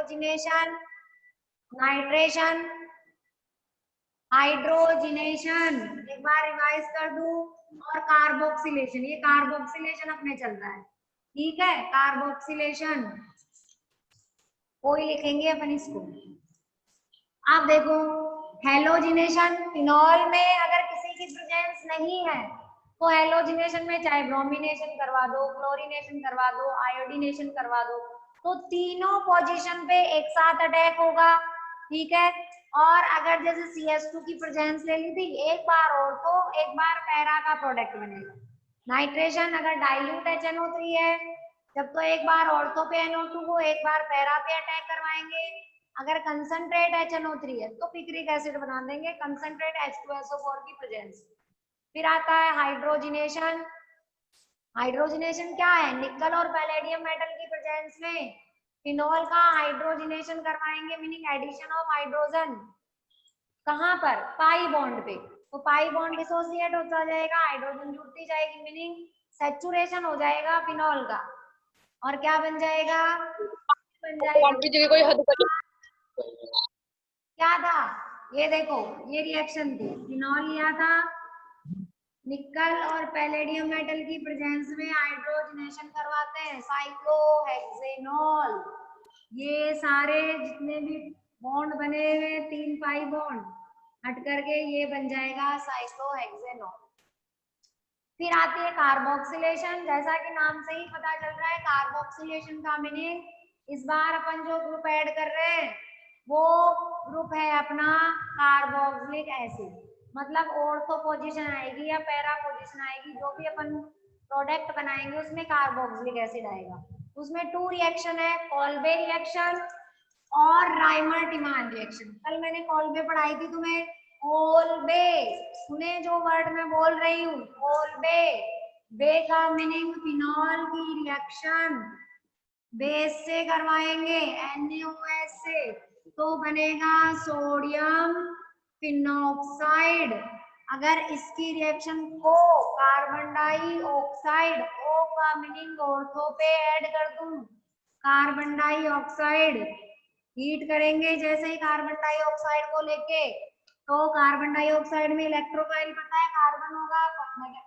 Hydrogenation, nitration, hydrogenation, एक बार revise कर दूं, और कार्बोक्सिलेशन। ये कार्बोक्सिलेशन अपने चल रहा है, ठीक है, कार्बोक्सिलेशन कोई लिखेंगे अपन इसको। आप देखो, हेलोजिनेशन, फिनॉल में अगर किसी की प्रेजेंस नहीं है तो हेलोजिनेशन में चाहे ब्रोमिनेशन करवा दो, क्लोरीनेशन करवा दो, आयोडीनेशन करवा दो, तो तीनों पोजीशन पे एक साथ अटैक होगा, ठीक है। और अगर जैसे CH2 की प्रेजेंस ले ली थी, एक बार और तो एक बार पैरा का प्रोडक्ट बनेगा। नाइट्रेशन अगर डाइल्यूट HNO3 है, जब तो एक बार ऑर्थो पे NO2 को एक बार पैरा पे अटैक करवाएंगे। अगर कंसंट्रेट HNO3 है तो पिक्रिक एसिड बना देंगे कंसंट्रेट H2SO4 की प्रेजेंस। फिर आता है हाइड्रोजिनेशन। हाइड्रोजिनेशन क्या है, निकल और पैलेडियम मेटल की प्रेजेंस में फिनॉल का हाइड्रोजिनेशन करवाएंगे, मीनिंग एडिशन ऑफ हाइड्रोजन। कहां पर, पाई बॉन्ड पे, तो पाई बॉन्ड डिसोसिएट होता जाएगा, हाइड्रोजन जुड़ती जाएगी, मीनिंग सैचुरेशन हो जाएगा फिनॉल का, और क्या बन जाएगा, बन जाएगा, क्या था, ये देखो, ये रिएक्शन थी, फिनॉल लिया था, निकल और पैलेडियम मेटल की प्रेजेंस में हाइड्रोजनेशन करवाते हैं, साइक्लोहेक्सेनॉल। ये सारे जितने भी बॉन्ड बने हुए 3 पाई बॉन्ड हट करके ये बन जाएगा साइक्लोहेक्सेनॉल। फिर आती है कार्बोक्सिलेशन। जैसा कि नाम से ही पता चल रहा है, कार्बोक्सिलेशन का मीनिंग इस बार अपन जो ग्रुप ऐड कर रहे हैं वो ग्रुप है अपना कार्बोक्सिलिक एसिड, मतलब ऑर्थो पोजीशन आएगी या पैरा पोजीशन आएगी, जो भी अपन प्रोडक्ट बनाएंगे उसमें कार्बोक्सिलिक एसिड आएगा। उसमें 2 रिएक्शन है, कॉल्बे रिएक्शन और राइमर-टिमान रिएक्शन। कल मैंने कॉल्बे पढ़ाई थी तुम्हें, कॉल्बे सुने जो वर्ड मैं बोल रही हूँ, कॉल्बे, बे का मीनिंग फिनॉल की रिएक्शन बेस से करवाएंगे, NaOH से, तो बनेगा सोडियम फिनॉक्साइड। अगर इसकी रिएक्शन को कार्बन डाइऑक्साइड, ओ का मीनिंग ऑर्थो पे ऐड कर दूं, कार्बन डाइऑक्साइड हीट करेंगे जैसे ही कार्बन डाइऑक्साइड को लेके, तो कार्बन डाइऑक्साइड में इलेक्ट्रोफाइल पता है कार्बन होगा,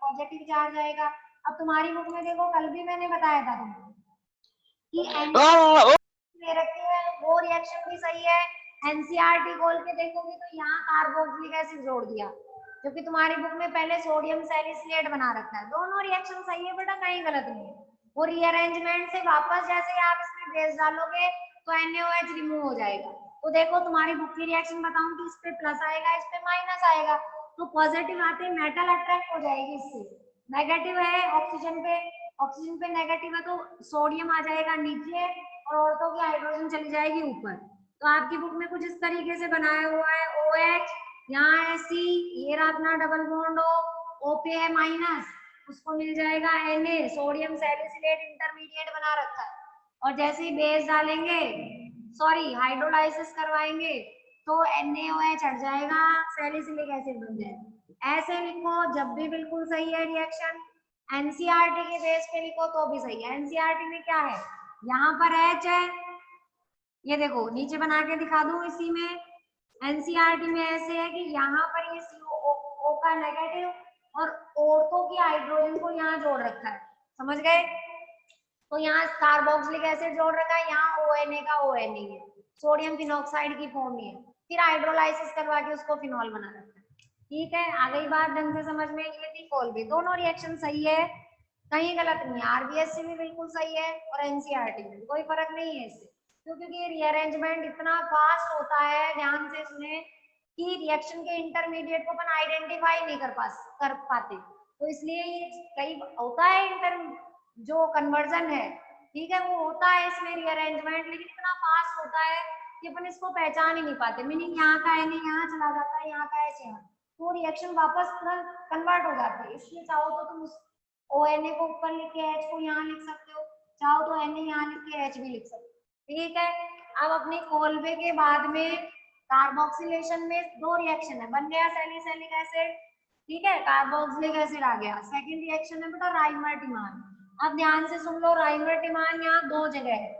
पॉजिटिव चार्ज आएगा। अब तुम्हारी बुक में देखो, कल भी मैंने बताया था तुमको कि ले रखी है, वो रिएक्शन भी सही है। NCERT खोल के देखोगे तो यहाँ कार्बोक्सिलिक एसिड जोड़ दिया, क्योंकि तुम्हारी बुक में पहले सोडियम सैलिसिलेट बना रखा है। दोनों रिएक्शन सही है बेटा, कहीं गलत नहीं है। वो रीअरेंजमेंट से वापस जैसे आप इसमें बेस डालोगे तो NaOH रिमूव हो जाएगा। तो देखो तुम्हारी बुक की रिएक्शन बताऊं कि इस पे प्लस आएगा, इस पे माइनस आएगा, तो पॉजिटिव आते मेटल अट्रैक्ट हो जाएगी इससे। नेगेटिव है ऑक्सीजन पे नेगेटिव है तो सोडियम आ जाएगा नीचे और ऑर्थो की हाइड्रोजन चली जाएगी ऊपर। तो आपकी बुक में कुछ इस तरीके से बनाया हुआ है, OH, यहाँ है C, ये रहा अपना डबल बॉन्ड O पे है माइनस, उसको मिल जाएगा Na, सोडियम सैलिसिलेट इंटरमीडिएट बना रखा है। और जैसे ही बेस डालेंगे, सॉरी हाइड्रोलाइसिस करवाएंगे, तो NaOH हट जाएगा, सैलिसिलिक एसिड बन जाएगा। ऐसे लिखो जब भी बिल्कुल सही है रिएक्शन। NCERT के बेस पे लिखो तो भी सही है। NCERT में क्या है, यहाँ पर H है, ये देखो नीचे बना के दिखा दूं इसी में। NCERT में ऐसे है कि यहाँ पर ये CO का नेगेटिव और ऑर्थो की हाइड्रोजन को यहाँ जोड़ रखा है, समझ गए। तो यहाँ कार्बोक्सिलिक एसिड जोड़ रखा है, यहाँ ONA का ONA है, सोडियम फिनॉक्साइड की फॉर्म है, फिर हाइड्रोलाइसिस करवा के उसको फिनॉल बना रखा है। ठीक है, आ गई बात ढंग से समझ में। ये थी कॉल्बे, दोनों रिएक्शन सही है, कहीं गलत नहीं है। RBSC भी बिल्कुल सही है और NCERT में कोई फर्क नहीं है इससे, क्योंकि ये रीअरेंजमेंट इतना फास्ट होता है, ध्यान से सुने, कि रिएक्शन के इंटरमीडिएट को अपन आइडेंटिफाई नहीं कर पाते, तो इसलिए ये कई होता है इंटर जो कन्वर्जन है, ठीक है, वो होता है इसमें रीअरेंजमेंट, लेकिन इतना फास्ट होता है कि अपन इसको पहचान ही नहीं पाते, मीनिंग यहाँ का है नहीं यहाँ चला जाता है, यहाँ का है यहाँ, तो रिएक्शन वापस कन्वर्ट हो जाती है। इसलिए चाहो तो तुम उस ONA को ऊपर लिख के H को यहाँ लिख सकते हो, चाहो तो Na यहाँ लिख के H भी लिख सकते हो, ठीक है। अब अपनी कॉल्बे के बाद में कार्बोक्सिलेशन में 2 रिएक्शन है, बन गया सैलिसिलिक एसिड, ठीक है, कार्बोक्सिलिक एसिड आ गया। सेकंड रिएक्शन है बेटा राइमर-टिमान। अब ध्यान से सुन लो, राइमर-टिमान यहाँ 2 जगह है,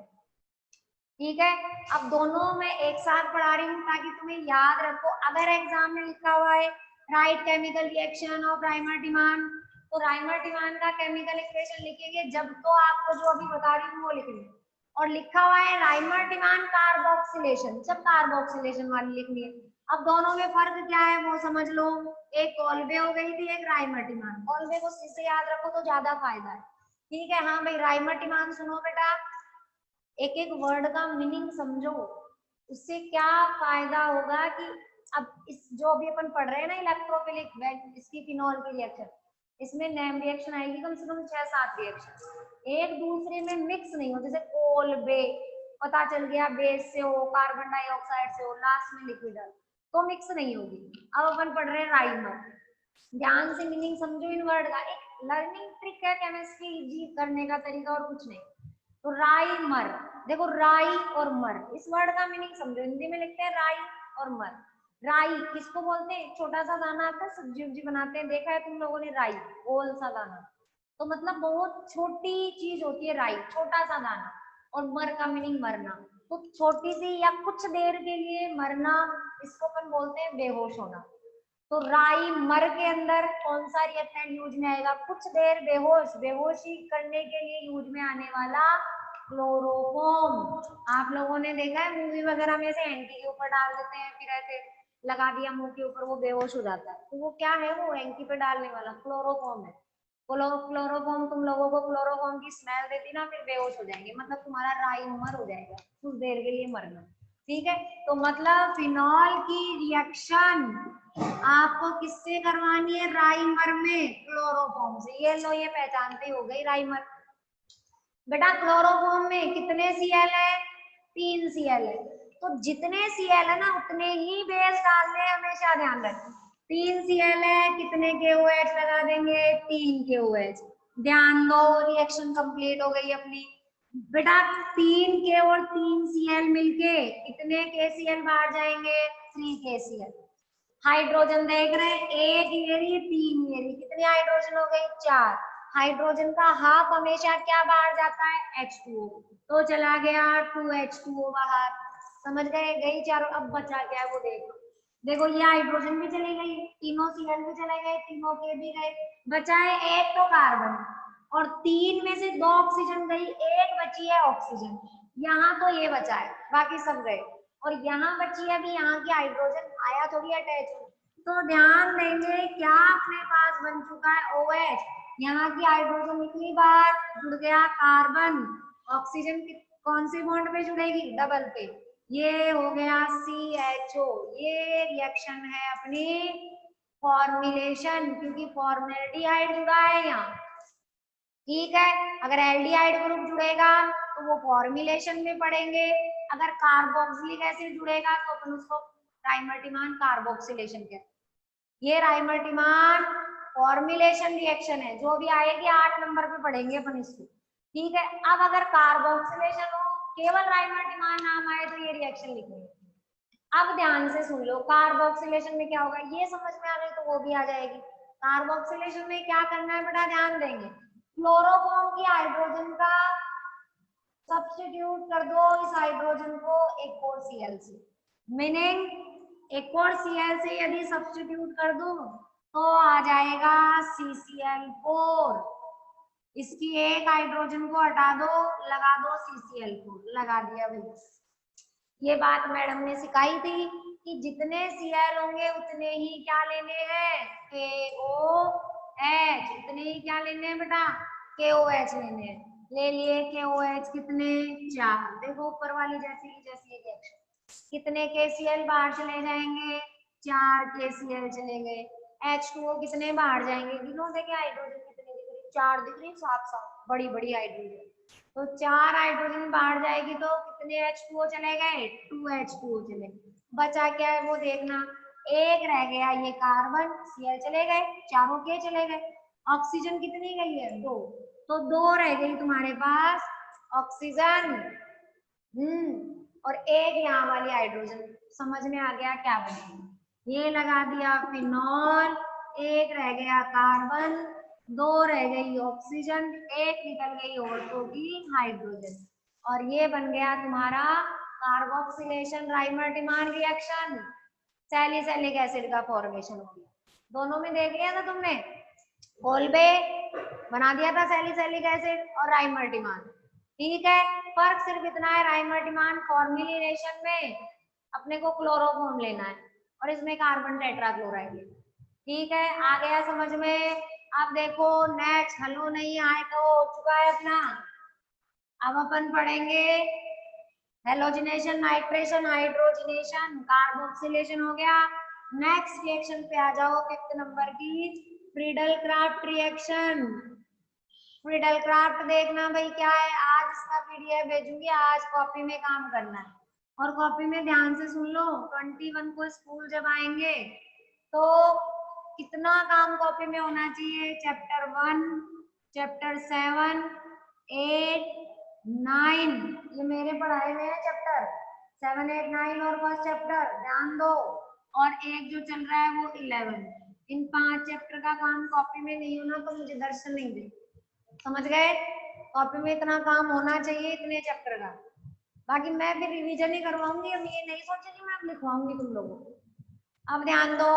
ठीक है, अब दोनों में एक साथ पढ़ा रही हूँ ताकि तुम्हें याद रखो। अगर एग्जाम में लिखा हुआ है राइट केमिकल रिएक्शन ऑफ राइमर-डिमान, तो राइमर-डिमान का केमिकल इक्वेशन लिखेंगे जब तो आपको जो अभी बता रही हूँ वो लिखनी है। और लिखा हुआ है राइमर-डिमान कार्बोक्सिलेशन, जब कार्बोक्सिलेशन वाली लिखनी है। अब दोनों में फर्क क्या है वो समझ लो। एक कॉल्वे हो गई थी, एक राइमर-डिमान। कॉल्वे को सी से याद रखो तो ज्यादा फायदा है। ठीक है, हाँ भाई राइमर-डिमान सुनो बेटा, एक एक वर्ड का मीनिंग समझो, उससे क्या फायदा होगा कि अब इस जो अभी अपन पढ़ रहे हैं ना इलेक्ट्रोफिलिक इसकी फिनॉल की रिएक्शन, इसमें नेम रिएक्शन आएगी कम से कम 6-7 रिएक्शन, एक दूसरे में मिक्स नहीं हो। जैसे कोल बे, पता चल गया बेस से हो, कार्बन डाइऑक्साइड से हो, लास्ट में लिक्विड तो मिक्स नहीं होगी। अब अपन पढ़ रहे हैं राइमर, ध्यान से मीनिंग समझो इन वर्ड का, एक लर्निंग ट्रिक है केमिस्ट्री इजी करने का तरीका और कुछ नहीं। तो राई मर, देखो राई और मर, इस वर्ड का मीनिंग समझो। हिंदी में लिखते हैं राई और मर। राई किसको बोलते हैं? छोटा सा दाना आता है, सब्जी उब्जी बनाते हैं, देखा है तुम लोगों ने राई, गोल सा दाना, तो मतलब बहुत छोटी चीज होती है राई, छोटा सा दाना। और मर का मीनिंग मरना, तो छोटी सी या कुछ देर के लिए मरना, इसको अपन बोलते हैं बेहोश होना। तो राई मर के अंदर कौन सा रिएक्टेंट यूज में आएगा? कुछ देर बेहोश, बेहोशी करने के लिए यूज में आने वाला क्लोरोफॉर्म। आप लोगों ने देखा है मूवी वगैरह में से हैंकी के ऊपर डाल देते हैं, फिर ऐसे लगा दिया मुंह के ऊपर, वो बेहोश हो जाता है। तो वो क्या है? वो हैंकी पे डालने वाला क्लोरोफॉर्म है। क्लोरोफॉर्म तुम लोगों को क्लोरोफॉर्म की स्मेल देती ना, फिर बेहोश हो जाएंगे, मतलब तुम्हारा राई मर हो जाएगा, कुछ देर के लिए मरना। ठीक है, तो मतलब फिनॉल की रिएक्शन आपको किससे करवानी है? राइमर में क्लोरोफॉर्म से। ये लो, ये पहचानते हो गई राइमर। बेटा क्लोरोफॉर्म में कितने Cl है? 3 Cl है। तो जितने Cl है ना उतने ही बेस डालने हैं, हमेशा ध्यान रखना। 3 Cl है, कितने KOH लगा देंगे? 3 KOH। ध्यान दो, रिएक्शन कंप्लीट हो गई अपनी। बेटा 3 K और 3 Cl मिलके कितने KCl बाहर जाएंगे? 3 KCl। हाइड्रोजन देख रहे हैं, एक ये रही, 3 ये रही, कितने हाइड्रोजन हो गई? 4। हाइड्रोजन का हाफ हमेशा क्या बाहर जाता है? H2O, तो चला गया 2H2O बाहर। समझ गए? गई चारों। अब बचा क्या है वो देखो। देखो ये हाइड्रोजन भी चली गई, तीनों Cl भी चले गए, तीनों के भी गए, बचा है एक तो कार्बन, और 3 में से 2 ऑक्सीजन गई, एक बची है ऑक्सीजन। यहाँ तो ये बचा है, बाकी सब गए। और यहाँ बची है, अभी यहाँ की हाइड्रोजन आया थोड़ी अटैच हो, तो ध्यान देंगे क्या अपने पास बन चुका है? OH। यहाँ की हाइड्रोजन निकली बाहर, जुड़ गया कार्बन, ऑक्सीजन कौन से बॉन्ड पे जुड़ेगी? डबल पे, ये हो गया CHO। ये रिएक्शन है अपनी फॉर्मुलेशन, क्योंकि फॉर्मेल्डिहाइड जुड़ा है यहाँ। ठीक है, अगर एल्डिहाइड ग्रुप जुड़ेगा तो वो फॉर्मुलेशन में पढ़ेंगे, अगर कार्बोक्सिलिक एसिड जुड़ेगा तो अपन उसको राइमर-डिमान कार्बोक्सिलेशन कहते हैं। ये राइमर-डिमान फॉर्मुलेशन रिएक्शन है, जो भी आएगी 8 नंबर पे पढ़ेंगे अपन इसको। ठीक है, अब अगर कार्बोक्सिलेशन हो, केवल राइमर-डिमान नाम आए तो ये रिएक्शन लिखेंगे। अब ध्यान से सुन लो, कार्बोक्सिलेशन में क्या होगा ये समझ में आ रही तो वो भी आ जाएगी। कार्बोक्सिलेशन में क्या करना है बेटा? ध्यान देंगे, क्लोरोफॉर्म की हाइड्रोजन का सब्स्टिट्यूट कर दो इस हाइड्रोजन को एक और Cl से, मीनिंग एक और Cl से यदि सब्स्टिट्यूट कर दो तो आ जाएगा CCl4। इसकी एक हाइड्रोजन को हटा दो, लगा दो CCl4, लगा दिया भाई। ये बात मैडम ने सिखाई थी कि जितने Cl होंगे उतने ही क्या लेने हैं? KOH। उतने ही क्या लेने हैं बेटा? KOH लेने हैं। ले लिए KOH कितने? 4। देखो ऊपर वाली जैसी की जैसी रिएक्शन, कितने KCl बाहर चले जाएंगे? 4 KCl चले गए। H2O कितने बाहर जाएंगे? गिनो देखिए हाइड्रोजन कितने दिख रही? 4 दिख रही, साफ साफ बड़ी बड़ी हाइड्रोजन। तो 4 हाइड्रोजन बाहर जाएगी तो कितने H2O चले गए? 2H2O चले गए। बचा क्या है वो देखना, एक रह गया ये कार्बन, Cl चले गए, चारों के चले गए। ऑक्सीजन कितनी गई है? 2, तो 2 रह गई तुम्हारे पास ऑक्सीजन। और एक यहाँ वाली हाइड्रोजन। समझ में आ गया क्या बनेगा? ये लगा दिया फिनॉल, एक रह गया कार्बन, 2 रह गई ऑक्सीजन, एक निकल गई औरतों की हाइड्रोजन। और ये बन गया तुम्हारा कार्बोक्सिलेशन राइमर्टिमान रिएक्शन, सैलिसिलिक एसिड का फॉर्मेशन हो गया। दोनों में देख लिया था तुमने, कोल्बे बना दिया था सैलिसिलिक एसिड और राइमर्टिमान। ठीक है, फर्क सिर्फ इतना है, राइमर्टिमान फॉर्मुलेशन में अपने को क्लोरोफॉर्म लेना है और इसमें कार्बन टेट्राक्लोराइड लेना है। ठीक है, आ गया समझ में। अब देखो नेक्स्ट, हलो नहीं आए तो हो चुका है अपना। अब अपन पढ़ेंगे हेलोजिनेशन, नाइट्रेशन, हाइड्रोजिनेशन, कार्बोक्सिलेशन हो गया। नेक्स्ट रिएक्शन पे आ जाओ, 5th नंबर की Friedel craft reaction. Friedel craft देखना भाई क्या है, आज इसका पीडीएफ भेजूंगी, आज कॉपी में काम करना है। और कॉपी में ध्यान से सुन लो, 21 को स्कूल जब आएंगे तो कितना काम कॉपी में होना चाहिए, चैप्टर 1, चैप्टर 7, 8, 9, ये मेरे पढ़ाए हुए हैं चैप्टर 7, 8, 9 और फर्स्ट चैप्टर ध्यान दो, और एक जो चल रहा है वो 11। इन 5 चैप्टर का काम कॉपी में नहीं होना तो मुझे दर्शन नहीं दे, समझ गए? कॉपी में इतना काम होना चाहिए, इतने चैप्टर का। बाकी मैं भी रिवीजन ही करवाऊंगी, अब ये नहीं सोचेगी मैं अब लिखवाऊंगी तुम लोगों को। अब ध्यान दो,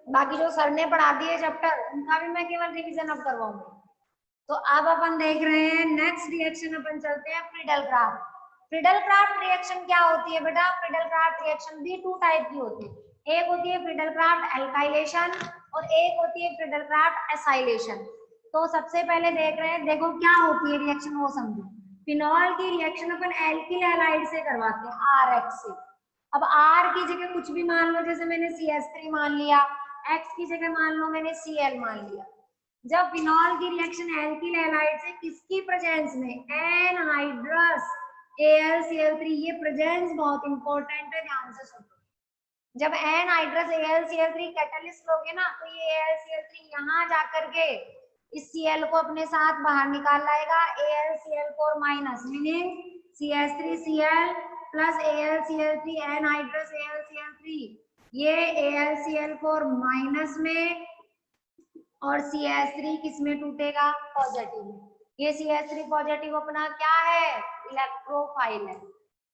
बाकी जो सर ने पढ़ा दिए चैप्टर उनका भी मैं केवल रिवीजन अब करवाऊंगी। तो अब अपन देख रहे हैं नेक्स्ट रिएक्शन, अपन चलते हैं Friedel craft. Friedel craft reaction क्या होती है बेटा? फ्रीडल क्राफ्ट रिएक्शन भी 2 टाइप की होती है, एक होती है फ्रीडल क्राफ्ट एल्काइलेशन और एक होती है फ्रीडल क्राफ्ट एसाइलेशन। तो सबसे पहले देख रहे हैं, देखो क्या होती है रिएक्शन वो समझो। फिनॉल की रिएक्शन अपन एल्किल हैलाइड से करवाते हैं, RX से। अब R की जगह कुछ भी मान लो, जैसे मैंने CH3 मान लिया, X की जगह मान लो मैंने Cl मान लिया। जब फिनॉल की रिएक्शन एल्किल हैलाइड से किसकी प्रेजेंस में, एनहाइड्रस AlCl3, ये प्रेजेंस बहुत इंपॉर्टेंट है, ध्यान से सुनो। जब एनहाइड्रस AlCl3 कैटलिस्ट लोगे ना तो ये AlCl3 यहाँ जाकर के इस Cl को अपने साथ बाहर निकाल लाएगा, AlCl4 minus, meaning CH3Cl plus AlCl3 anhydrous AlCl3, ये AlCl4 माइनस में और CH3 किस में टूटेगा, पॉजिटिव में। ये CH3 पॉजिटिव अपना क्या है, इलेक्ट्रोफाइल है,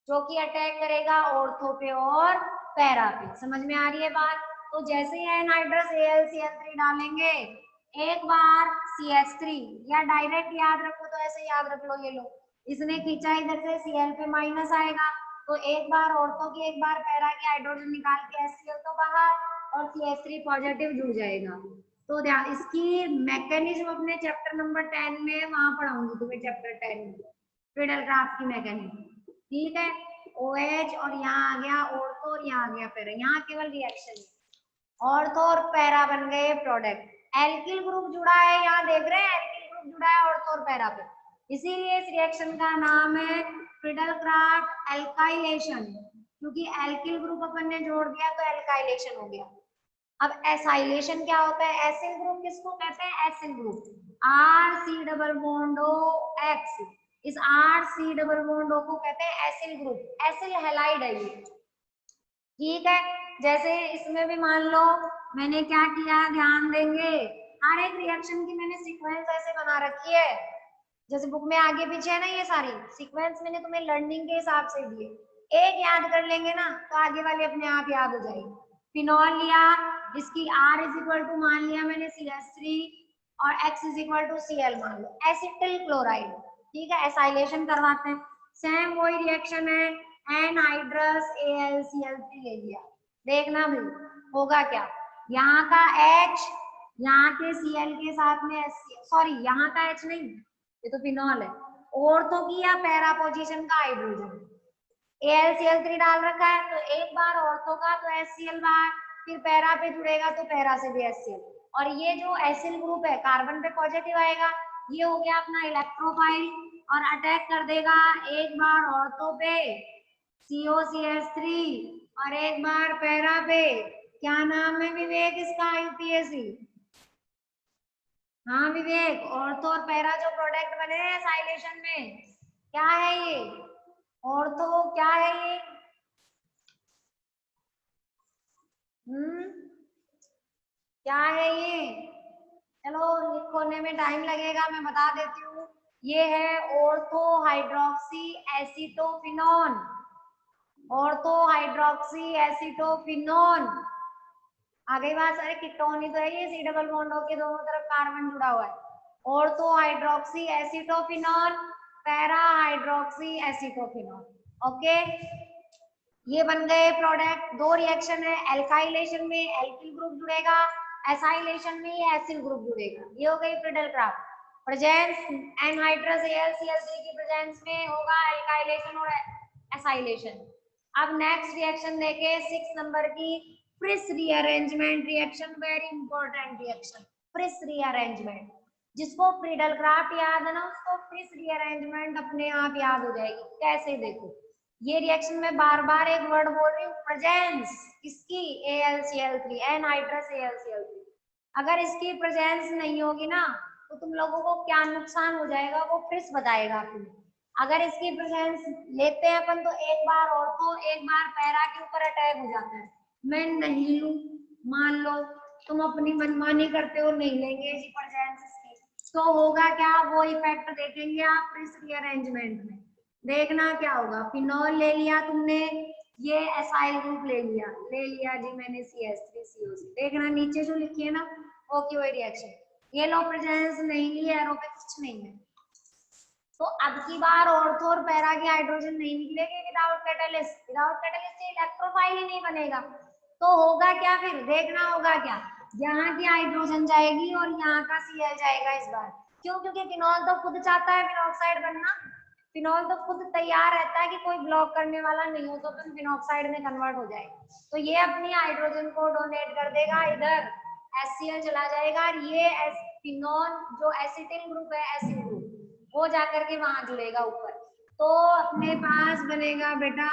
जो कि अटैक करेगा ऑर्थो पे और पैरा पे। समझ में आ रही है बात? तो जैसे ही एनहाइड्रस AlCl3 डालेंगे, एक बार CH3, या डायरेक्ट याद रखो तो ऐसे याद रख लो, ये लो इसने खींचा इधर से, Cl पे माइनस आएगा, तो एक बार ऑर्थो की एक बार पैरा की हाइड्रोजन निकाल के HCl तो बाहर और CH3 पॉजिटिव जुड़ जाएगा। तो ध्यान, इसकी मैकेनिज्म अपने चैप्टर नंबर 10 में वहां पढ़ाऊंगी तुम्हें, चैप्टर 10 में फ्रीडल क्राफ्ट की मैकेनिज्म। ठीक है, OH और यहाँ आ गया ऑर्थो और यहाँ आ गया पैरा, यहाँ केवल रिएक्शन है। ऑर्थो और पैरा बन गए प्रोडक्ट, एल्किल ग्रुप जुड़ा है, यहाँ देख रहे हैं एल्किल ग्रुप जुड़ा है ऑर्थो और पैरा पे, इसीलिए इस रिएक्शन का नाम है फ्रीडल क्राफ्ट एल्काइलेशन, क्योंकि एल्किल ग्रुप अपन ने जोड़ दिया तो एल्काइलेशन हो गया। अब एसाइलेशन क्या होता है? एसिल ग्रुप किसको कहते हैं? Acyl group, RC double bond O X, इस RC डबल बॉन्ड O को कहते हैं एसिल ग्रुप, एसिल हैलाइड है ये। ठीक है, जैसे इसमें भी मान लो मैंने क्या किया, ध्यान देंगे, हर एक रिएक्शन की मैंने सीक्वेंस ऐसे बना रखी है, जैसे बुक में आगे पीछे है ना, ये सारी सीक्वेंस मैंने तुम्हें लर्निंग के हिसाब से दिए, एक याद कर लेंगे ना तो आगे वाली अपने आप याद हो जाएगी। फिनॉल लिया, इसकी R इज इक्वल टू मान लिया मैंने CH3 और X is equal to Cl मान लो, एसिटिल क्लोराइड। ठीक है, एसाइलेशन करवाते हैं, सेम वही रिएक्शन है, एनहाइड्रस AlCl3 ले लिया, देखना भी होगा क्या, यहाँ का H यहाँ के Cl के साथ में सॉरी यहाँ का H नहीं, ये तो फिनॉल है, ऑर्थो की या पैरा पोजीशन का हाइड्रोजन, AlCl3 डाल रखा है तो एक बार ऑर्थो का तो HCl बाहर, फिर पैरा पे जुड़ेगा तो पैरा से भी HCl, और ये जो एसिल ग्रुप है कार्बन पे पॉजिटिव आएगा, ये हो गया अपना इलेक्ट्रोफाइल और अटैक कर देगा एक बार ऑर्थो पे COCH3 और एक बार पैरा पे, क्या नाम है विवेक इसका, UPSC? हाँ विवेक, ऑर्थो और पैरा जो प्रोडक्ट बने हैं साइलेशन में, क्या है ये? ऑर्थो क्या है ये? क्या है ये? चलो लिखने में टाइम लगेगा, मैं बता देती हूँ, ये है ortho hydroxy acetophenone, ortho hydroxy acetophenone. आ गई बात। अरे कीटोन ही तो है ये, सी डबल बॉन्ड के दोनों तरफ कार्बन जुड़ा हुआ है। Ortho hydroxy acetophenone, para hydroxy acetophenone. Okay, ये बन गए प्रोडक्ट। दो रिएक्शन है, एल्काइलेशन में एल्किल ग्रुप जुड़ेगा, एसाइलेशन में ये एसिल ग्रुप जुड़ेगा। ये हो गई Friedel craft. Presence anhydrous AlCl3 की प्रेजेंस में होगा एल्काइलेशन और एसाइलेशन। अब नेक्स्ट रिएक्शन देखे 6 नंबर की, Fries rearrangement reaction. Very important reaction, Fries rearrangement. जिसको फ्रीडल क्राफ्ट याद है ना, उसको फ्रिस रीअरेंजमेंट अपने आप याद हो जाएगी। कैसे, देखो ये रिएक्शन में बार बार एक वर्ड बोल रही हूँ, प्रेजेंस किसकी, AlCl3, एनहाइड्रस AlCl3। अगर इसकी प्रेजेंस नहीं होगी ना तो तुम लोगों को क्या नुकसान हो जाएगा वो फ्रिस बताएगा तुम्हें। अगर इसकी प्रेजेंस लेते हैं अपन तो एक बार ऑर्थो एक बार पैरा के ऊपर अटैक हो जाता है। मैं नहीं लूं, मान लो तुम अपनी मनमानी करते हो, नहीं लेंगे जी प्रेजेंस इसकी, तो होगा क्या, वो इफेक्ट देखेंगे आप फ्रिस रीअरेंजमेंट में। देखना क्या होगा, फिनॉल ले लिया तुमने, ये एसाइल ग्रुप ले लिया जी मैंने CH3COC। देखना नीचे जो लिखी है ना वो की वही रिएक्शन। ये लो प्रेजेंस नहीं ली, एरो पे कुछ नहीं है, तो अब की बार ऑर्थो और पैरा की हाइड्रोजन नहीं निकलेगी without catalyst. Without catalyst electrophile ही नहीं बनेगा। तो होगा क्या फिर, देखना होगा क्या, यहाँ की हाइड्रोजन जाएगी और यहाँ का Cl जाएगा इस बार। क्यों, क्योंकि फिनॉल तो खुद चाहता है फिनॉक्साइड बनना। फिनॉल तो खुद तैयार रहता है कि कोई ब्लॉक करने वाला नहीं हो तो फिर फिनॉक्साइड में कन्वर्ट हो जाएगा। तो ये अपनी हाइड्रोजन को डोनेट कर देगा, इधर HCl चला जाएगा और ये फिनॉल जो एसिटिल ग्रुप है, एसिल ग्रुप, वो जाकर के वहां जुड़ेगा ऊपर। तो अपने पास बनेगा बेटा,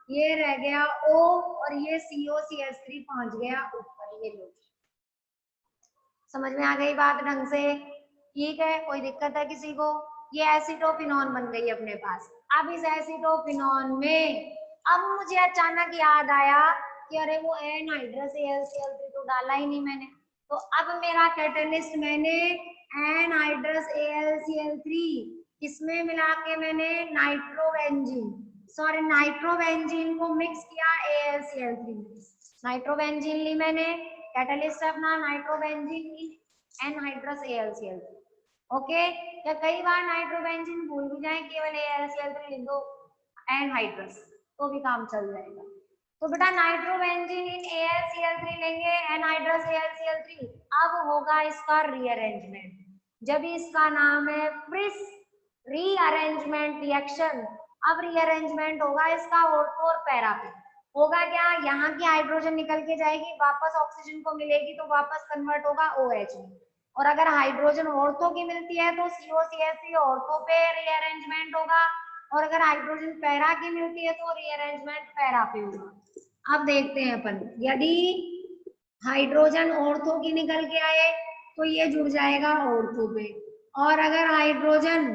ये रह गया O और ये COCH3 पहुंच गया ऊपर। ये लो, समझ में आ गई बात ढंग से, ठीक है, कोई दिक्कत है किसी को। ये एसिटोफिनॉन बन गई अपने पास। अब इस एसिटोफिनॉन में अब मुझे अचानक याद आया कि अरे वो एनहाइड्रस AlCl3 तो डाला ही नहीं मैंने, तो अब मेरा कैटलिस्ट मैंने एनहाइड्रस AlCl3 इसमें मिला के मैंने नाइट्रोबेंजीन, सॉरी नाइट्रोबेंजीन को मिक्स किया AlCl3 में। नाइट्रोबेंजीन ली मैंने, कैटलिस्ट अपना नाइट्रोबेंजीन एनहाइड्रस AlCl3। ओके, या कई बार नाइट्रोबेंजीन भूल भी जाए, केवल AlCl3 लिख दो एनहाइड्रस तो भी काम चल जाएगा। तो बेटा नाइट्रोबेंजीन इन AlCl3 लेंगे, एनहाइड्रस AlCl3। अब होगा इसका रीअरेंजमेंट, जब इसका नाम है फ्रिस रीअरेंजमेंट रिएक्शन। अब रीअरेंजमेंट होगा इसका ऑर्थो और पैरा पे। होगा क्या, यहाँ की हाइड्रोजन निकल के जाएगी, वापस ऑक्सीजन को मिलेगी तो वापस कन्वर्ट होगा OH में। और अगर हाइड्रोजन ऑर्थो की मिलती है तो COCH3 ऑर्थो पे रीअरेंजमेंट होगा, और अगर हाइड्रोजन पैरा की मिलती है तो रीअरेंजमेंट पैरा पे होगा। अब देखते हैं अपन, यदि हाइड्रोजन ऑर्थो की निकल के आए तो ये जुड़ जाएगा ऑर्थो पे, और अगर हाइड्रोजन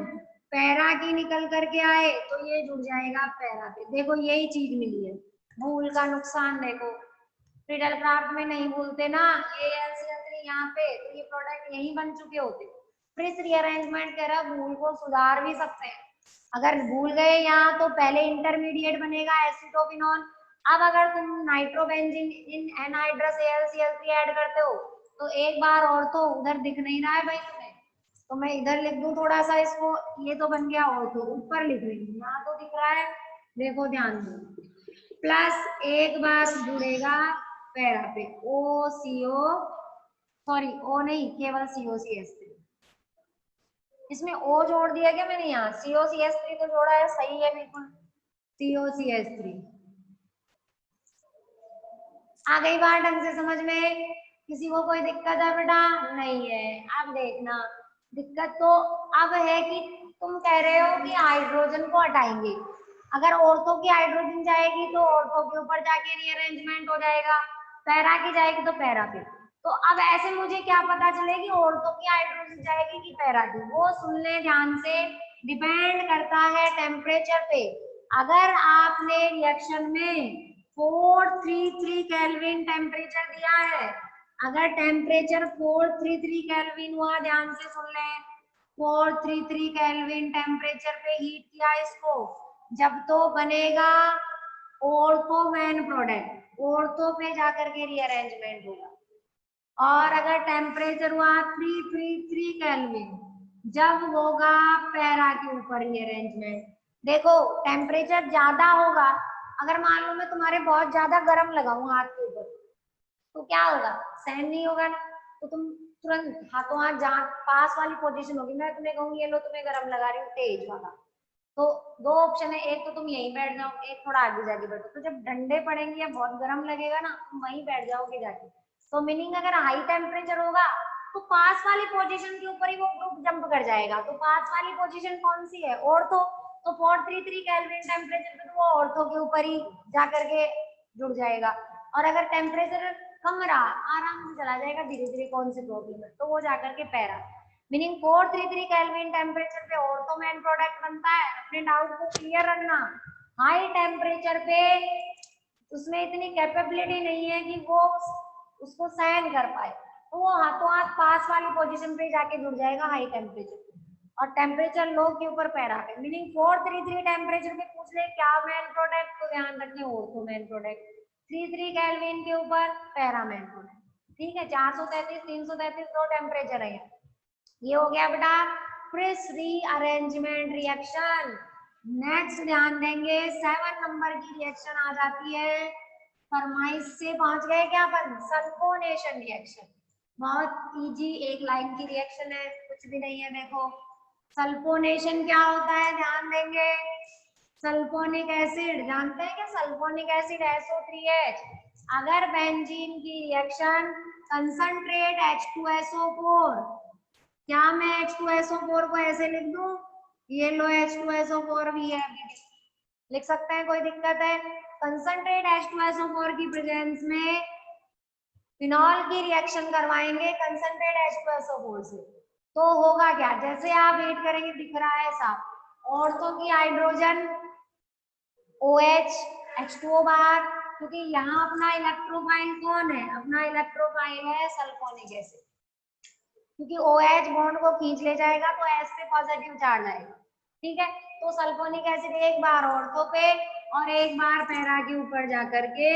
पैरा की निकल करके आए तो ये जुड़ जाएगा पैरा पे। देखो यही चीज मिली है, भूल का नुकसान देखो, फ्रीडल क्राफ्ट में नहीं भूलते ना, ये AlCl3 यहाँ पे, तो ये प्रोडक्ट यही बन चुके होते। फ्रिस रीअरेंजमेंट कह रहा भूल को सुधार भी सकते हैं। अगर भूल गए यहाँ तो पहले इंटरमीडिएट बनेगा एसिटोफिनॉन। अब अगर तुम नाइट्रोबेंजीन इन एनहाइड्रस AlCl3 ऐड करते हो तो एक बार और तो उधर दिख नहीं रहा है भाई तुम्हें, तो मैं इधर लिख दूं थोड़ा सा इसको, ये तो बन गया और तो ऊपर लिख रही हूँ, यहाँ तो दिख रहा है, देखो ध्यान दो, प्लस एक बार जुड़ेगा पैरा पे OCO, सॉरी O नहीं, केवल COCH3। इसमें O जोड़ दिया क्या मैंने, यहाँ COCH3 तो जोड़ा है, सही है बिल्कुल, COCH3। आ गई बात ढंग से समझ में, किसी को कोई दिक्कत है बेटा, नहीं है। अब देखना, दिक्कत तो अब है कि तुम कह रहे हो कि हाइड्रोजन को हटाएंगे, अगर ऑर्थो की हाइड्रोजन जाएगी तो ऑर्थो के ऊपर जाके रीअरेंजमेंट हो जाएगा, पैरा की जाएगी तो पैरा पे। तो अब ऐसे मुझे क्या पता चलेगी ऑर्थो की हाइड्रोजन जाएगी कि पैरा की, वो सुन ले ध्यान से, डिपेंड करता है टेम्परेचर पे। अगर आपने रिएक्शन में 433 केल्विन टेम्परेचर दिया है, अगर टेम्परेचर 433 केल्विन हुआ, ध्यान से सुन लें, 433 केल्विन टेम्परेचर पे हीट किया इसको, जब तो बनेगा ऑर्थो मेन प्रोडक्ट, ऑर्थो पे जाकर के रीअरेंजमेंट होगा। और अगर टेम्परेचर हुआ 333 केल्विन, जब होगा पैरा के ऊपर रीअरेंजमेंट। देखो टेम्परेचर ज्यादा होगा, अगर मान लो मैं तुम्हारे बहुत ज्यादा गर्म लगाऊं हाथ के ऊपर, तो क्या होगा, सहन नहीं होगा ना, तो तुम तुरंत हाथों हाथ जहाँ पास वाली पोजीशन होगी, मैं तुम्हें कहूंगी ये लो तुम्हें गर्म लगा रही हूँ तेज वाला, तो दो ऑप्शन है, एक तो तुम यहीं बैठ जाओ, एक थोड़ा आगे जाके बैठो, तो जब डंडे पड़ेंगे या बहुत गर्म लगेगा ना, तुम वहीं बैठ जाओगे जाके। तो मीनिंग अगर हाई टेम्परेचर होगा तो पास वाली पोजीशन के ऊपर ही वो ग्रुप जंप कर जाएगा। तो पास वाली पोजीशन कौन सी है, ऑर्थो, तो 433 केल्विन टेम्परेचर पे तो वो ऑर्थो के ऊपर ही जाकर के जुड़ जाएगा। और अगर टेम्परेचर कम रहा, आराम से चला जाएगा धीरे धीरे, कौन सी प्रॉब्लम है, तो वो जाकर के पैरा। मीनिंग 433 केल्विन टेम्परेचर पे ऑर्थो मेन प्रोडक्ट बनता है। अपने डाउट को क्लियर रखना, हाई टेम्परेचर पे उसमें इतनी कैपेबिलिटी नहीं है कि वो उसको सहन कर पाए, तो वो हाथों हाथ पास वाली पोजीशन पे जाके जुड़ जाएगा हाई टेम्परेचर, और टेम्परेचर लो के ऊपर पैरा पे। मीनिंग 433 टेम्परेचर पे पूछ ले क्या मेन प्रोडक्ट, तो ध्यान रखने ऑर्थो मेन प्रोडक्ट, 33 केल्विन के ऊपर पैरा मेन प्रोडक्ट। ठीक है, 433 333 दो टेम्परेचर है, ये हो गया बेटा फ्रिस रीअरेंजमेंट रिएक्शन। नेक्स्ट ध्यान देंगे 7 नंबर की रिएक्शन आ जाती है, फरमाइश से पहुंच गए क्या अपन, सल्फोनेशन रिएक्शन। बहुत इजी एक लाइन की रिएक्शन है, कुछ भी नहीं है। देखो सल्फोनेशन क्या होता है, ध्यान देंगे। सल्फोनिक एसिड जानते हैं क्या, सल्फोनिक एसिड SO3H, अगर बेंजीन की रिएक्शन कंसंट्रेट H2SO4, क्या मैं H2SO4 को ऐसे लिख दूं, ये लो H2SO4 भी है, लिख सकते हैं, कोई दिक्कत है। कंसंट्रेट H2SO4 की प्रेजेंस में फिनॉल की रिएक्शन करवाएंगे कंसंट्रेट H2SO4 से, तो होगा क्या, जैसे आप वेट करेंगे दिख रहा है साफ, ऑर्थो की हाइड्रोजन OH H2O बार, क्योंकि यहाँ अपना इलेक्ट्रोफाइल कौन है, अपना इलेक्ट्रोफाइल है सल्फोनिक एसिड, क्योंकि OH बॉन्ड को खींच ले जाएगा तो H पे पॉजिटिव चार्ज आएगा। ठीक है, तो सल्फोनिक एसिड एक बार ऑर्थो पे और एक बार पैरा के ऊपर जाकर के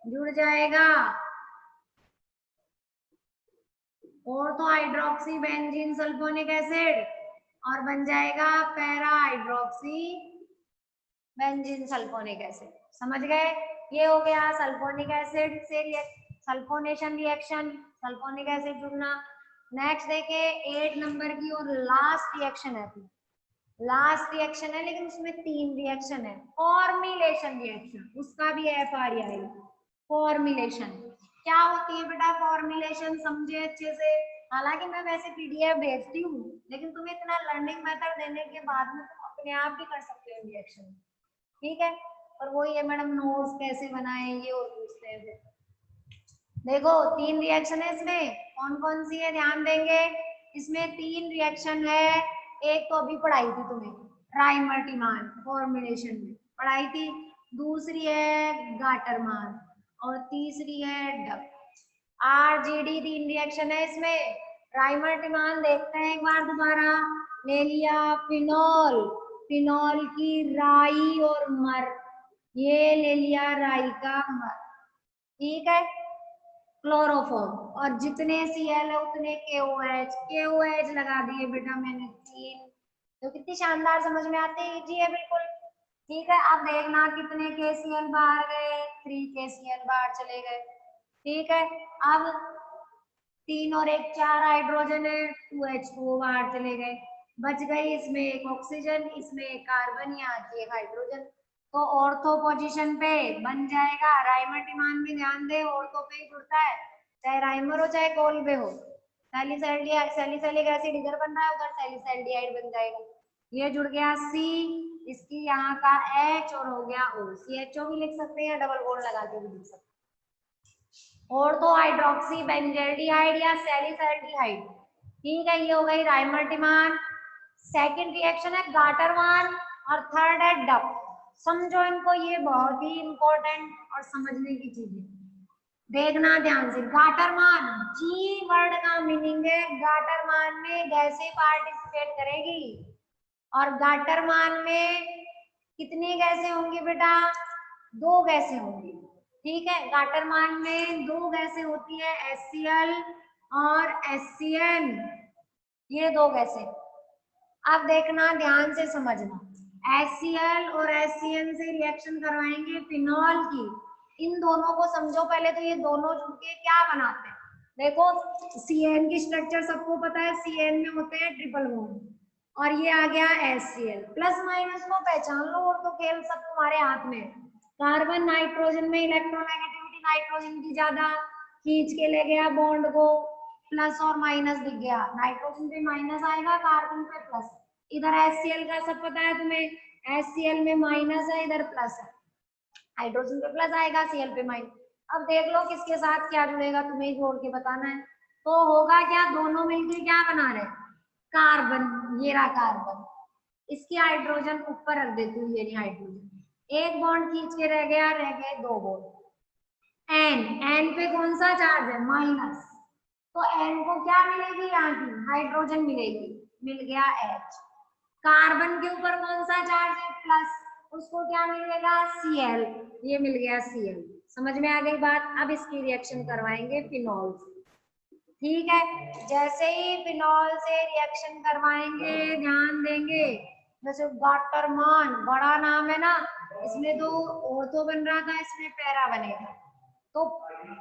जुड़ जाएगा, ortho hydroxy benzene sulphonic acid, और बन जाएगा para hydroxy benzene sulphonic acid. समझ गए, ये हो गया सल्फोनिक एसिड से सल्फोनेशन रिएक्शन, सल्फोनिक एसिड जुड़ना। नेक्स्ट देखे 8 नंबर की और लास्ट रिएक्शन है, लास्ट रिएक्शन है लेकिन उसमें 3 रिएक्शन है, फॉर्मिलेशन रिएक्शन, उसका भी FR आएगा। फॉर्मिलेशन क्या होती है बेटा, फॉर्मिलेशन समझे अच्छे से, हालांकि मैं वैसे PDF भेजती हूँ, लेकिन तुम्हें इतना लर्निंग मेथड देने के बाद में तुम अपने आप भी कर सकते हो रिएक्शन। ठीक है, और वही है मैडम नोट्स कैसे बनाए ये और पूछते हैं। देखो 3 रिएक्शन है इसमें, कौन कौन सी है ध्यान देंगे, इसमें 3 रिएक्शन है, एक तो अभी पढ़ाई थी तुम्हें ट्राइमर्टिमान फॉर्मुलेशन में पढ़ाई थी, दूसरी है गाटरमान, और तीसरी है डब। RGD 3 रिएक्शन है इसमें। ट्राइमर्टिमान देखते हैं एक बार दोबारा, ले लिया फिनॉल, फिनॉल की राई और मर, ये ले लिया राई का मर, ठीक है, क्लोरोफॉर्म, और जितने Cl है उतने KOH लगा दिए बेटा मैंने 3, तो कितनी शानदार समझ में आती है, इजी है बिल्कुल। ठीक है, अब देखना कितने KCl बाहर गए, 3 KCl बाहर चले गए। ठीक है, अब 3 और 1 4 हाइड्रोजन है, 2H2O बाहर चले गए, बच गई इसमें एक ऑक्सीजन, इसमें एक कार्बन, यहाँ की एक हाइड्रोजन, तो ऑर्थो पोजीशन पे बन जाएगा। राइमर्टिमान में ध्यान दे ऑर्थो पे ही जुड़ता है, चाहे राइमर हो चाहे कोल्बे हो। सैलिसिलिक एसिड इधर बन रहा है, उधर सैलिसैल्डिहाइड बन जाएगा, ये जुड़ गया C, इसकी यहाँ का H और हो गया O, CHO भी लिख सकते हैं, डबल बॉन्ड लगा के भी लिख सकते हैं, ऑर्थो हाइड्रोक्सी बेंजल्डिहाइड या सैलिसैल्डिहाइड। ठीक है, ये हो गई राइमर्टिमान। सेकंड रिएक्शन है गाटरमान और थर्ड है डब। समझो इनको, ये बहुत ही इंपॉर्टेंट और समझने की चीज है। देखना ध्यान से। गाटरमान, जी वर्ड का मीनिंग है गाटरमान में गैसें पार्टिसिपेट करेगी। और गाटरमान में कितनी गैसें होंगी बेटा? 2 गैसें होंगी। ठीक है, गाटरमान में 2 गैसें होती है, HCl और HCN, ये 2 गैसें। अब देखना ध्यान से समझना, HCl और HCN से रिएक्शन करवाएंगे फिनॉल की। इन दोनों को समझो पहले, तो ये दोनों जुड़ के क्या बनाते हैं? देखो, CN की स्ट्रक्चर सबको पता है, CN में होते हैं ट्रिपल बॉन्ड, और ये आ गया HCl। प्लस माइनस को पहचान लो और तो खेल सब तुम्हारे हाथ में। कार्बन नाइट्रोजन में इलेक्ट्रोनेगेटिविटी नाइट्रोजन की ज्यादा, खींच के ले गया बॉन्ड को, प्लस और माइनस दिख गया, नाइट्रोजन पे माइनस आएगा, कार्बन पे प्लस। इधर HCl का सब पता है तुम्हें, HCl में माइनस है, इधर प्लस है, हाइड्रोजन पे प्लस आएगा, Cl पे माइनस। अब देख लो किसके साथ क्या जुड़ेगा, तुम्हें जोड़ के बताना है। तो होगा क्या, दोनों मिलकर क्या बना रहे? कार्बन। ये रहा कार्बन, इसकी हाइड्रोजन ऊपर रख देती हूँ, ये नहीं हाइड्रोजन, एक बॉन्ड खींच के रह गया, रह गए 2 बॉन्ड। एन पे कौन सा चार्ज है? माइनस, तो एन को क्या मिलेगी? यहाँ की हाइड्रोजन मिलेगी, मिल गया H। कार्बन के ऊपर कौन सा चार्ज है? प्लस, उसको क्या मिलेगा? Cl, ये मिल गया Cl। समझ में आ गई बात? अब इसकी रिएक्शन करवाएंगे फिनॉल से। ठीक है, जैसे ही फिनॉल से रिएक्शन करवाएंगे ध्यान देंगे, जैसे गाटरमान बड़ा नाम है ना, इसमें तो ऑर्थो बन रहा था, इसमें पैरा बनेगा। तो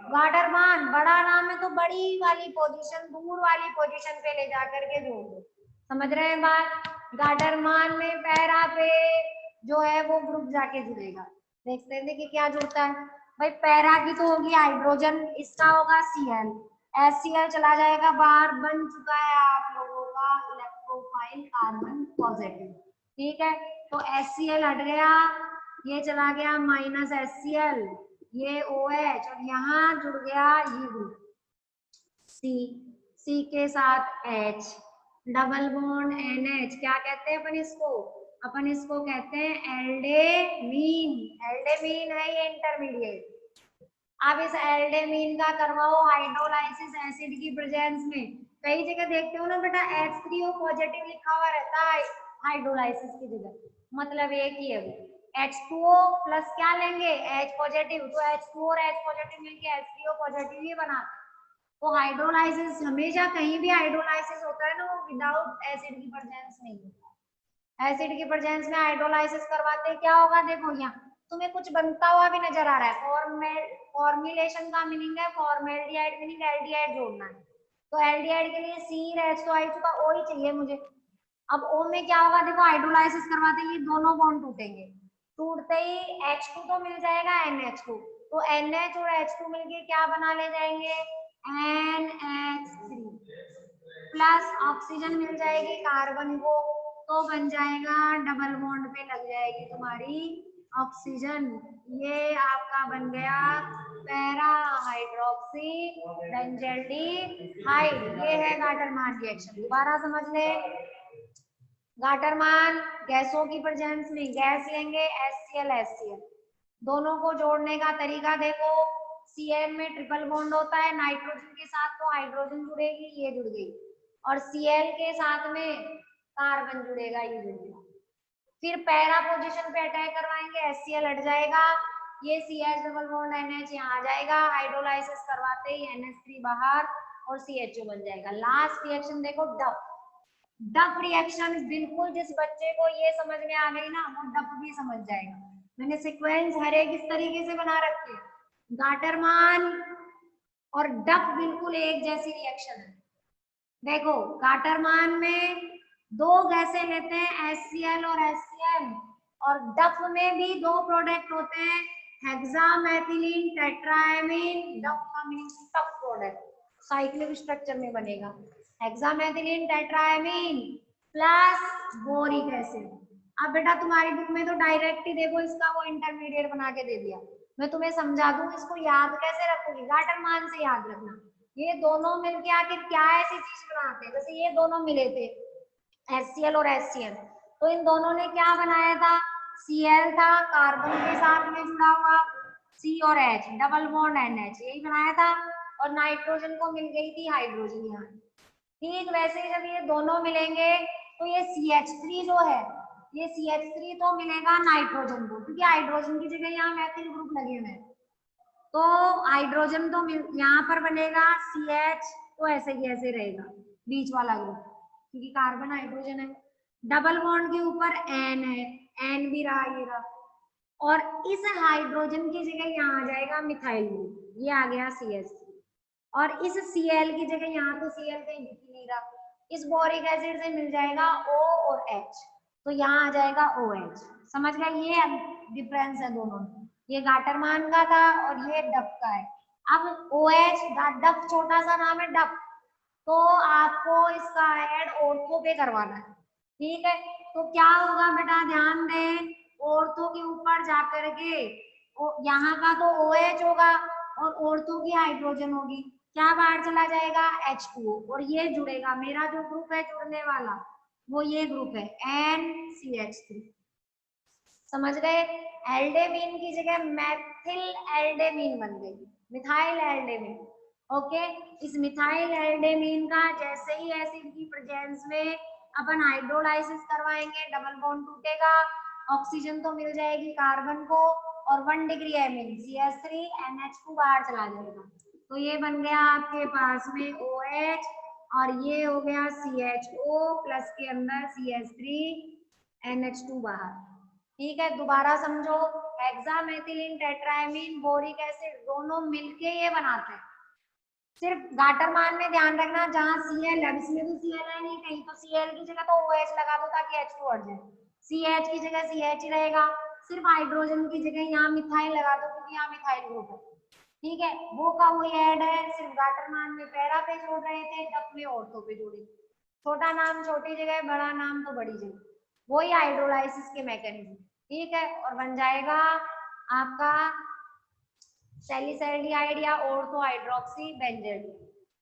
गाटरमान बड़ा नाम है, तो बड़ी वाली पोजीशन, दूर वाली पोजीशन पे ले जाकर के जोड़ दो। समझ रहे हैं बात? गाटरमान में पैरा पे जो है वो ग्रुप जाके जुड़ेगा। देखते हैं कि क्या जुड़ता है भाई। पैरा की तो होगी हाइड्रोजन, इसका होगा Cl, HCl चला जाएगा बाहर, बन चुका है आप लोगों का इलेक्ट्रोफाइल कार्बन पॉजिटिव। ठीक है, तो HCl हट गया, ये चला गया माइनस HCl, ये OH, और यहाँ जुड़ गया ये ग्रुप C के साथ H, डबल बॉन्ड NH। क्या कहते हैं अपन इसको? अपन इसको कहते हैं एल्डेमीन। एल्डेमीन है ये इंटरमीडिएट। अब इस एल्डेमीन का करवाओ हाइड्रोलाइसिस एसिड की प्रेजेंस में। कई जगह देखते हो ना बेटा, H3O पॉजिटिव लिखा हुआ रहता है हाइड्रोलाइसिस की जगह, मतलब एक ही है वो। H2O प्लस क्या लेंगे? H पॉजिटिव, तो H2O और H पॉजिटिव मिलके H3O पॉजिटिव ही बनाते। तो हाइड्रोलाइसिस हमेशा, कहीं भी हाइड्रोलाइसिस होता है ना, वो विदाउट एसिड की प्रेजेंस नहीं होता। एसिड की प्रेजेंस में हाइड्रोलाइसिस करवाते हैं, क्या होगा? देखो यहाँ तुम्हें कुछ बनता हुआ भी नजर आ रहा है। फॉर्मुलेशन का मीनिंग है फॉर्मेल्डिहाइड, मीनिंग एल्डिहाइड जोड़ना है। तो एल्डिहाइड के लिए C का O ही चाहिए मुझे। अब O में क्या होगा? देखो हाइड्रोलाइसिस करवाते ही दोनों बॉन्ड टूटेंगे, टूटते ही H2 तो मिल जाएगा NH2, तो NH और H2 मिलके क्या बना ले जाएंगे? NH3 प्लस ऑक्सीजन मिल जाएगी कार्बन को, तो बन जाएगा डबल बॉन्ड पे लग जाएगी तुम्हारी ऑक्सीजन। ये आपका बन गया पैरा हाइड्रोक्सी बेंजल्डिहाइड। ये है गाटरमान रिएक्शन। दोबारा समझ ले, गाटरमान गैसों की प्रेजेंस में गैस लेंगे HCl HCl, दोनों को जोड़ने का तरीका देखो। Cl में ट्रिपल बॉन्ड होता है, नाइट्रोजन के साथ तो हाइड्रोजन जुड़ेगी, ये जुड़ गई, और Cl के साथ में कार्बन जुड़ेगा, ये जुड़ गया। फिर पैरा पोजीशन पे अटैक करवाएंगे, HCl हट जाएगा, ये CH डबल बॉन्ड NH यहाँ आ जाएगा, हाइड्रोलाइसिस करवाते ही NH3 बाहर और CHO बन जाएगा। लास्ट रिएक्शन देखो, डफ। डफ रिएक्शन बिल्कुल जिस बच्चे को ये समझ में आ गई ना, वो डफ भी समझ जाएगा। मैंने सीक्वेंस हर एक इस तरीके से बना रखे, गाटरमान और डफ बिल्कुल एक जैसी रिएक्शन है। देखो गाटरमान में 2 गैसें लेते हैं HCl और HCl, और डफ में भी 2 प्रोडक्ट होते हैं, हेक्सामेथिलीन टेट्राएमीन। डफ का meaning tough product, cyclic structure में बनेगा, hexamethylene tetraammine plus boric acid. अब बेटा तुम्हारी बुक में तो डायरेक्ट ही देखो इसका वो इंटरमीडिएट बना के दे दिया, मैं तुम्हें समझा दूं, इसको याद कैसे रखोगी? गाटरमान से याद रखना। ये दोनों मिलके आखिर क्या ऐसी चीज बनाते हैं? जैसे ये दोनों मिले थे HCl और HCl, तो इन दोनों ने क्या बनाया था? Cl था कार्बन के साथ में जुड़ा हुआ, C और H, डबल बॉन्ड NH, यही बनाया था, और नाइट्रोजन को मिल गई थी हाइड्रोजन यहाँ। ठीक वैसे ही जब ये दोनों मिलेंगे तो ये CH3 जो है, ये CH3 तो मिलेगा नाइट्रोजन को, क्योंकि हाइड्रोजन की जगह यहाँ मैथिल ग्रुप लगे हुए हैं, तो हाइड्रोजन तो यहाँ पर बनेगा CH, तो ऐसे ही ऐसे रहेगा बीच वाला ग्रुप, क्योंकि कार्बन हाइड्रोजन है। डबल बॉन्ड के ऊपर N है, N भी रहा, ये रहा, और इस हाइड्रोजन की जगह यहाँ आ जाएगा मिथाइल ग्रुप, ये आ गया CH3, और इस Cl की जगह यहाँ तो Cl कहीं दिख नहीं रहा, इस बोरिक एसिड से मिल जाएगा O और H, तो यहाँ आ जाएगा OH। समझ गए, ये डिफरेंस है दोनों में, ये गाटरमान का था और ये डफ का है। अब OH, डफ छोटा सा नाम है डफ, तो आपको इसका ऐड ऑर्थो पे करवाना है। ठीक है, तो क्या होगा बेटा, ध्यान दें, ऑर्थो के ऊपर जाकर के यहाँ का तो OH होगा और ऑर्थो की हाइड्रोजन होगी, क्या बाहर चला जाएगा H2O, और ये जुड़ेगा, मेरा जो ग्रुप है जुड़ने वाला वो ये ग्रुप है NCH3। समझ गए, एल्डेमीन की जगह मैथिल एल्डेमीन बन गई, मिथाइल एल्डेमीन। ओके, इस मिथाइल एल्डेमीन का जैसे ही एसिड की प्रेजेंस में अपन हाइड्रोलाइसिस करवाएंगे, डबल बॉन्ड टूटेगा, ऑक्सीजन तो मिल जाएगी कार्बन को, और 1 डिग्री एमिन CH3 NH2 बाहर चला जाएगा, तो ये बन गया आपके पास में OH, और ये हो गया CHO प्लस के अंदर CH3 NH2 बाहर। ठीक है, दोबारा समझो, हेक्सामेथिलीन टेट्राएमीन बोरिक एसिड दोनों मिलके ये बनाते हैं। सिर्फ गाटरमान में ध्यान रखना, जहां Cl है, इसमें भी Cl है नहीं, कहीं तो Cl की जगह तो OH लगा दो ताकि H2 हट जाए, CH की जगह CH ही रहेगा, सिर्फ हाइड्रोजन की जगह यहाँ मिथाइल लगा दो क्योंकि यहाँ मिथाइल ग्रुप है। ठीक है, वो का वही ऐड है, सिर्फ गाटरमान में पैरा पे जोड़ रहे थे, डफ में ऑर्थो पे जोड़े, छोटा नाम छोटी जगह, बड़ा नाम तो बड़ी जगह, वही हाइड्रोलाइसिस के मैकेनिज्म। ठीक है, और बन जाएगा आपका सैलिसाइल्डिहाइड या ऑर्थो हाइड्रोक्सी बेंजेड।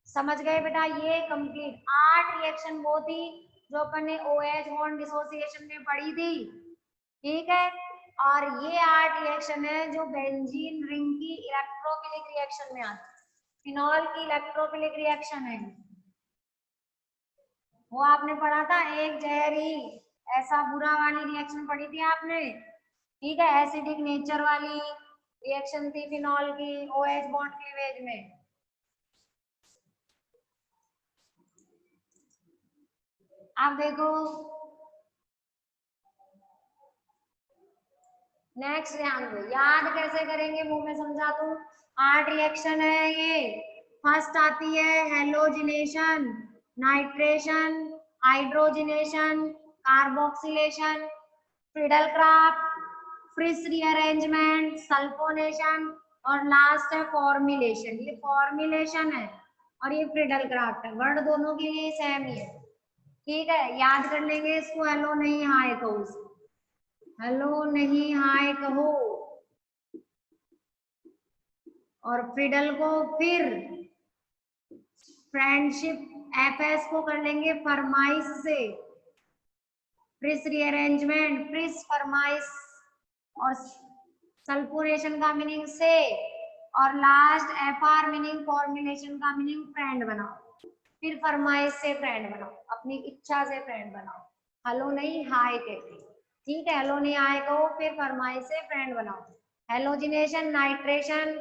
समझ गए बेटा, ये कंप्लीट 8 रिएक्शन वो थी जो अपन ने OH बॉन्ड डिसोसिएशन में पढ़ी थी। ठीक है, और ये 8 रिएक्शन है जो बेंजीन रिंग की इलेक्ट्रोफिलिक रिएक्शन में आती है, फिनॉल की इलेक्ट्रोफिलिक रिएक्शन है, वो आपने पढ़ा था, एक जहरी ऐसा बुरा वाली रिएक्शन पढ़ी थी आपने। ठीक है, एसिडिक नेचर वाली रिएक्शन थी फिनॉल की OH बॉन्ड क्लीवेज में। आप देखो नेक्स्ट, ध्यान दो, याद कैसे करेंगे वो मैं समझा दूं। 8 रिएक्शन है ये। फर्स्ट आती है halogenation, nitration, hydrogenation, carboxylation, Friedel Craft, Fries rearrangement, sulphonation, और लास्ट है फॉर्मुलेशन। ये फॉर्मुलेशन है और ये फ्रीडलक्राफ्ट है, वर्ड दोनों के लिए सेम ही है। ठीक है, याद कर लेंगे इसको, हेलो नहीं हाय कहो, हेलो नहीं हाय कहो, और फ्रीडल को फिर फ्रेंडशिप FS को कर लेंगे फरमाइश से, फ्रिस रीअरेंजमेंट फ्रिस फरमाइश, और सल्फोनेशन का मीनिंग से, और लास्ट FR मीनिंग फॉर्मुलेशन का मीनिंग फ्रेंड बनाओ, फिर फरमाइश से फ्रेंड बनाओ, अपनी इच्छा से फ्रेंड बनाओ, हेलो नहीं हाय कहते। ठीक है, हेलो नहीं हाय कहो, फिर फरमाइश से फ्रेंड बनाओ। हेलोजिनेशन, नाइट्रेशन,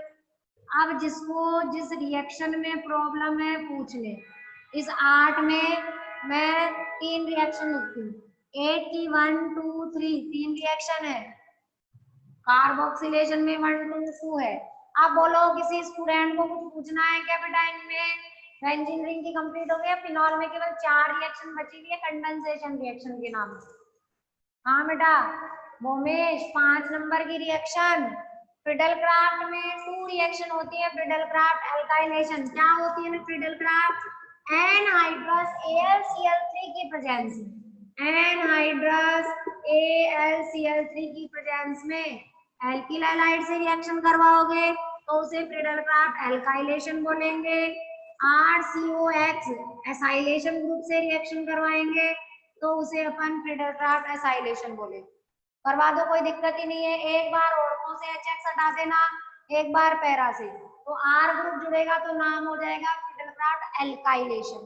अब जिसको जिस रिएक्शन में प्रॉब्लम है पूछ ले। इस 8 में मैं 3 रिएक्शन लिखती हूँ, 8 की 1 2 3 3 रिएक्शन है, कार्बोक्सिलेशन में 1 2 2 है। अब बोलो किसी स्टूडेंट को कुछ पूछना है क्या बेटा, इनमें बेंजीन रिंग की कंप्लीट हो गई, फिनॉल में केवल 4 रिएक्शन बची हुई है कंडेंसेशन रिएक्शन के नाम से। हाँ बेटा मोमेश, 5 नंबर की रिएक्शन, फ्रीडलक्राफ्ट में 2 रिएक्शन होती है, फ्रीडलक्राफ्ट एल्काइलेशन, क्या होती है फ्रीडलक्राफ्ट, एनहाइड्रस AlCl3 की प्रेजेंस में, एनहाइड्रस AlCl3 की प्रेजेंस में एल्किल हैलाइड से रिएक्शन करवाओगे तो उसे फ्रीडलक्राफ्ट एल्काइलेशन बोलेंगे। RCOX एसाइलेशन ग्रुप से रिएक्शन करवाएंगे तो उसे अपन फ्रीडलक्राफ्ट एसाइलेशन बोलेंगे। करवा दो, कोई दिक्कत ही नहीं है, एक बार ऑर्थो से HX हटा देना, एक बार पैरा से, तो आर ग्रुप जुड़ेगा तो नाम हो जाएगा फिडलक्राफ्ट एल्काइलेशन।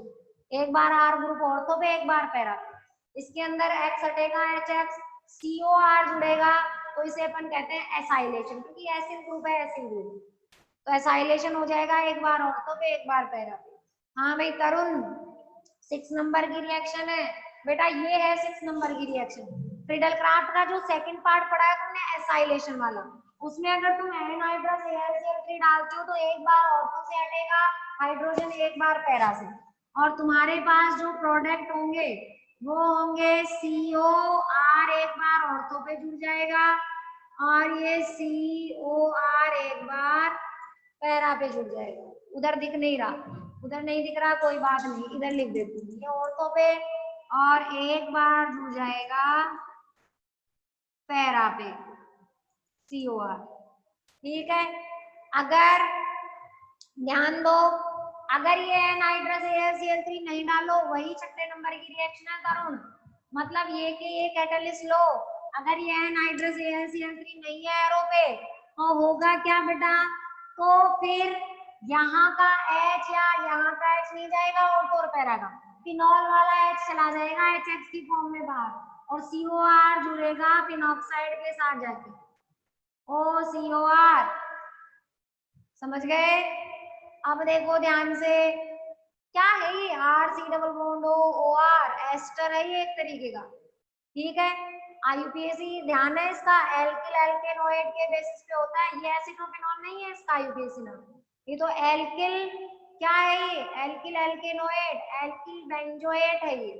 एक बार आर ग्रुप ऑर्थो पे, एक बार पैरा पे। इसके अंदर एक्स हटेगा, एच एक्स, सीओ आर जुड़ेगा तो इसे अपन कहते हैं एसाइलेशन, क्योंकि एसिल ग्रुप है, एसिल ग्रुप, तो एसाइलेशन हो जाएगा एक बार ऑर्थो पे, एक बार पैरा पे। हाँ भाई तरुण, 6 नंबर की रिएक्शन है बेटा, ये है 6 नंबर की रिएक्शन। फ्रीडलक्राफ्ट का जो सेकंड पार्ट पढ़ा है तुमने एसाइलेशन वाला, उसमें अगर तुम एनहाइड्रस AlCl3 डालते हो तो एक बार ऑर्थो से हटेगा हाइड्रोजन, एक बार पैरा से, और तुम्हारे पास जो प्रोडक्ट होंगे वो होंगे COR, एक बार ऑर्थो पे जुड़ जाएगा, और ये COR एक बार पैरा पे जुड़ जाएगा। उधर दिख नहीं रहा, उधर नहीं दिख रहा, कोई बात नहीं, इधर लिख देती हूँ, ये ऑर्थो पे, और एक बार जुड़ जाएगा पैरा पे COR। ठीक है, अगर ध्यान दो, अगर ये एनहाइड्रस AlCl3 नहीं डालो, वही 6 नंबर की रिएक्शन है तरुण, मतलब ये कि ये कैटलिस्ट लो, अगर ये एनहाइड्रस AlCl3 नहीं है एरो पे तो होगा क्या बेटा, तो फिर यहाँ का H या यहाँ का H नहीं जाएगा और पैरा का, फिनॉल वाला H चला जाएगा HX की फॉर्म में बाहर, और COR जुड़ेगा फिनॉक्साइड के साथ जाके, OCOR। समझ गए? अब देखो ध्यान से, क्या है ये RC double bond OR, ester है ये एक तरीके का। ठीक है, IUPAC ध्यान है इसका, एल्किल एल्केनोएट के बेसिस पे होता है, ये एसिटोफिनॉल नहीं है इसका IUPAC नाम, ये तो एल्किल, क्या है ये, एल्किल एल्केनोएट, एल्किल बेंजोएट है ये।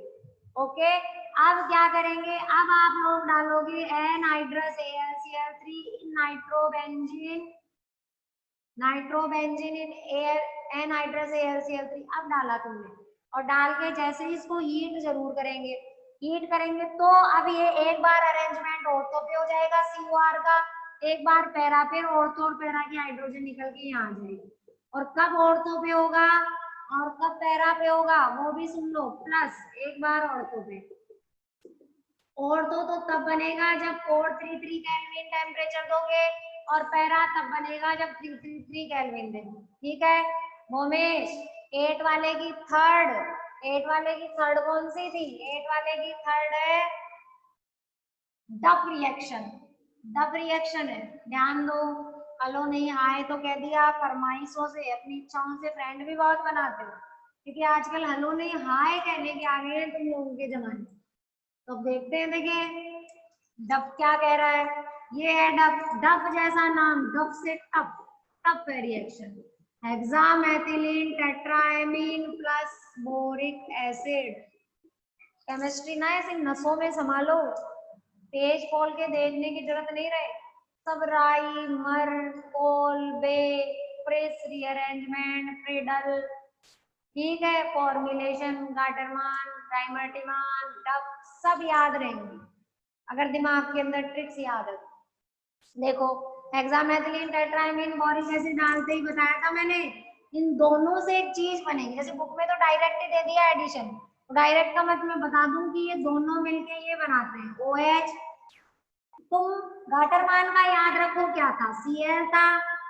ओके, अब क्या करेंगे, अब आप लोग डालोगे एनहाइड्रस AlCl3 इन नाइट्रोबेंजीन, नाइट्रोबेंजीन इन एनहाइड्रस AlCl3, अब डाला तुमने, और डाल के जैसे ही इसको हीट जरूर करेंगे, हीट करेंगे तो अब ये एक बार अरेंजमेंट ऑर्थो पे हो जाएगा COR का, एक बार पैरा पे, ऑर्थो और पैरा की हाइड्रोजन निकल के यहाँ आ जाएगी, और कब ऑर्थो पे होगा और कब पैरा पे होगा वो भी सुन लो, प्लस एक बार ऑर्थो पे। ऑर्थो तो तब बनेगा जब 433 केल्विन टेम्परेचर दोगे, और पैरा तब बनेगा जब 333 केल्विन देंगे। ठीक है मोमेश, 8 वाले की थर्ड कौन सी थी, 8 वाले की थर्ड है डप रिएक्शन है, ध्यान दो। हेलो नहीं आए तो कह दिया, फरमाइशों से, अपनी इच्छाओं से फ्रेंड भी बहुत बनाते हो, क्योंकि आजकल हेलो नहीं हाय कहने के आ गए हैं तुम लोगों के जमाने। तो देखते हैं, देखिए डप क्या कह रहा है, ये है डप जैसा नाम, डप से टप है reaction, hexamethylene tetraammine plus boric acid. Chemistry ना ऐसे नसों में संभालो, पेज खोल के देखने की जरूरत नहीं रहे, सब राई मर कोल बे प्रेस रीअरेंजमेंट फ्रीडल, ठीक है, फॉर्मुलेशन गाटरमान डाइमर्टिमान डप सब याद रहेंगे अगर दिमाग के अंदर ट्रिक्स याद है। देखो हेक्सामेथिलीन टेट्राएमीन बोरिक एसिड डालते ही बताया था मैंने, इन दोनों से एक चीज बनेगी, जैसे बुक में तो डायरेक्ट ही दे दिया एडिशन, तो डायरेक्ट का मतलब मैं बता दूं कि ये दोनों मिलके ये बनाते हैं OH। तुम गाटरमान का याद रखो क्या था, Cl था,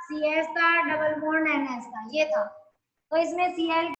CS था, डबल बॉन्ड NS था, ये था, तो इसमें Cl